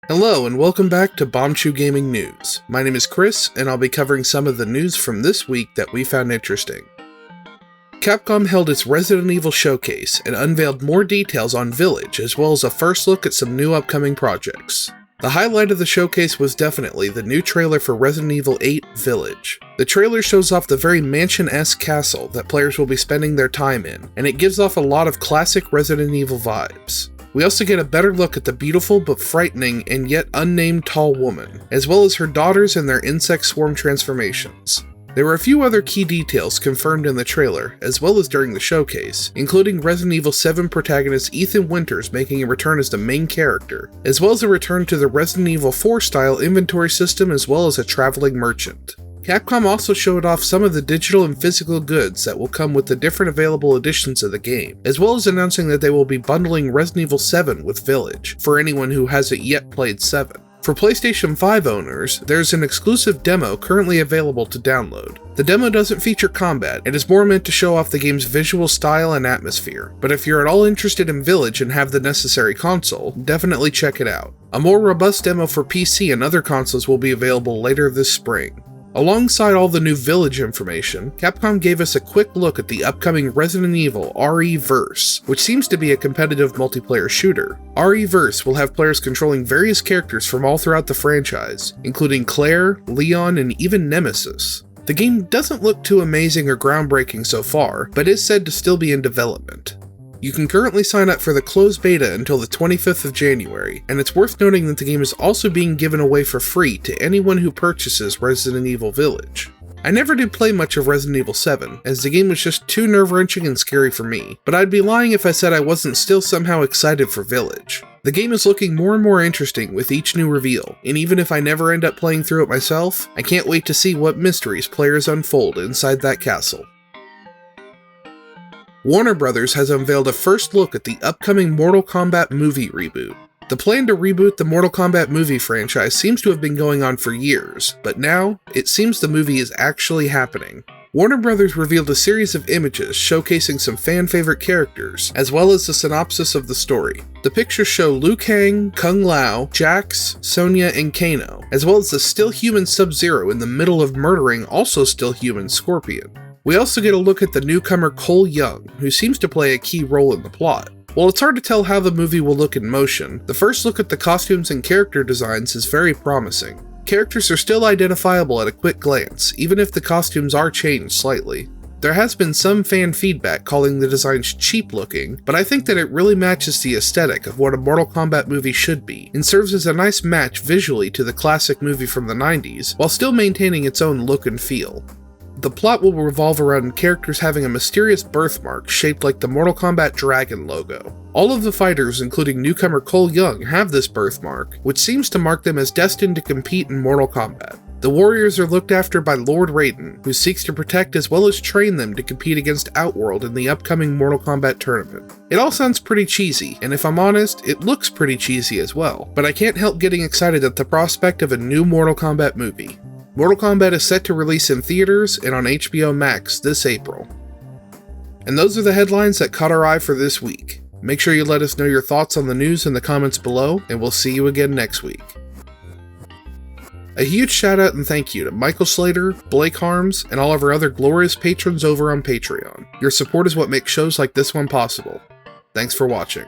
Hello and welcome back to Bombchu Gaming News. My name is Chris and I'll be covering some of the news from this week that we found interesting. Capcom held its Resident Evil showcase and unveiled more details on Village as well as a first look at some new upcoming projects. The highlight of the showcase was definitely the new trailer for Resident Evil 8 Village. The trailer shows off the very mansion-esque castle that players will be spending their time in, and it gives off a lot of classic Resident Evil vibes. We also get a better look at the beautiful but frightening and yet unnamed tall woman, as well as her daughters and their insect swarm transformations. There were a few other key details confirmed in the trailer, as well as during the showcase, including Resident Evil 7 protagonist Ethan Winters making a return as the main character, as well as a return to the Resident Evil 4 style inventory system as well as a traveling merchant. Capcom also showed off some of the digital and physical goods that will come with the different available editions of the game, as well as announcing that they will be bundling Resident Evil 7 with Village, for anyone who hasn't yet played 7. For PlayStation 5 owners, there's an exclusive demo currently available to download. The demo doesn't feature combat, and is more meant to show off the game's visual style and atmosphere, but if you're at all interested in Village and have the necessary console, definitely check it out. A more robust demo for PC and other consoles will be available later this spring. Alongside all the new Village information, Capcom gave us a quick look at the upcoming Resident Evil RE-Verse, which seems to be a competitive multiplayer shooter. RE-Verse will have players controlling various characters from all throughout the franchise, including Claire, Leon, and even Nemesis. The game doesn't look too amazing or groundbreaking so far, but is said to still be in development. You can currently sign up for the closed beta until the 25th of January, and it's worth noting that the game is also being given away for free to anyone who purchases Resident Evil Village. I never did play much of Resident Evil 7, as the game was just too nerve-wracking and scary for me, but I'd be lying if I said I wasn't still somehow excited for Village. The game is looking more and more interesting with each new reveal, and even if I never end up playing through it myself, I can't wait to see what mysteries players unfold inside that castle. Warner Bros. Has unveiled a first look at the upcoming Mortal Kombat Movie reboot. The plan to reboot the Mortal Kombat Movie franchise seems to have been going on for years, but now, it seems the movie is actually happening. Warner Bros. Revealed a series of images showcasing some fan-favorite characters, as well as the synopsis of the story. The pictures show Liu Kang, Kung Lao, Jax, Sonya, and Kano, as well as the still-human Sub-Zero in the middle of murdering also still-human Scorpion. We also get a look at the newcomer Cole Young, who seems to play a key role in the plot. While it's hard to tell how the movie will look in motion, the first look at the costumes and character designs is very promising. Characters are still identifiable at a quick glance, even if the costumes are changed slightly. There has been some fan feedback calling the designs cheap looking, but I think that it really matches the aesthetic of what a Mortal Kombat movie should be, and serves as a nice match visually to the classic movie from the 90s, while still maintaining its own look and feel. The plot will revolve around characters having a mysterious birthmark shaped like the Mortal Kombat Dragon logo. All of the fighters, including newcomer Cole Young, have this birthmark, which seems to mark them as destined to compete in Mortal Kombat. The warriors are looked after by Lord Raiden, who seeks to protect as well as train them to compete against Outworld in the upcoming Mortal Kombat tournament. It all sounds pretty cheesy, and if I'm honest, it looks pretty cheesy as well, but I can't help getting excited at the prospect of a new Mortal Kombat movie. Mortal Kombat is set to release in theaters and on HBO Max this April. And those are the headlines that caught our eye for this week. Make sure you let us know your thoughts on the news in the comments below, and we'll see you again next week. A huge shout out and thank you to Michael Slater, Blake Harms, and all of our other glorious patrons over on Patreon. Your support is what makes shows like this one possible. Thanks for watching.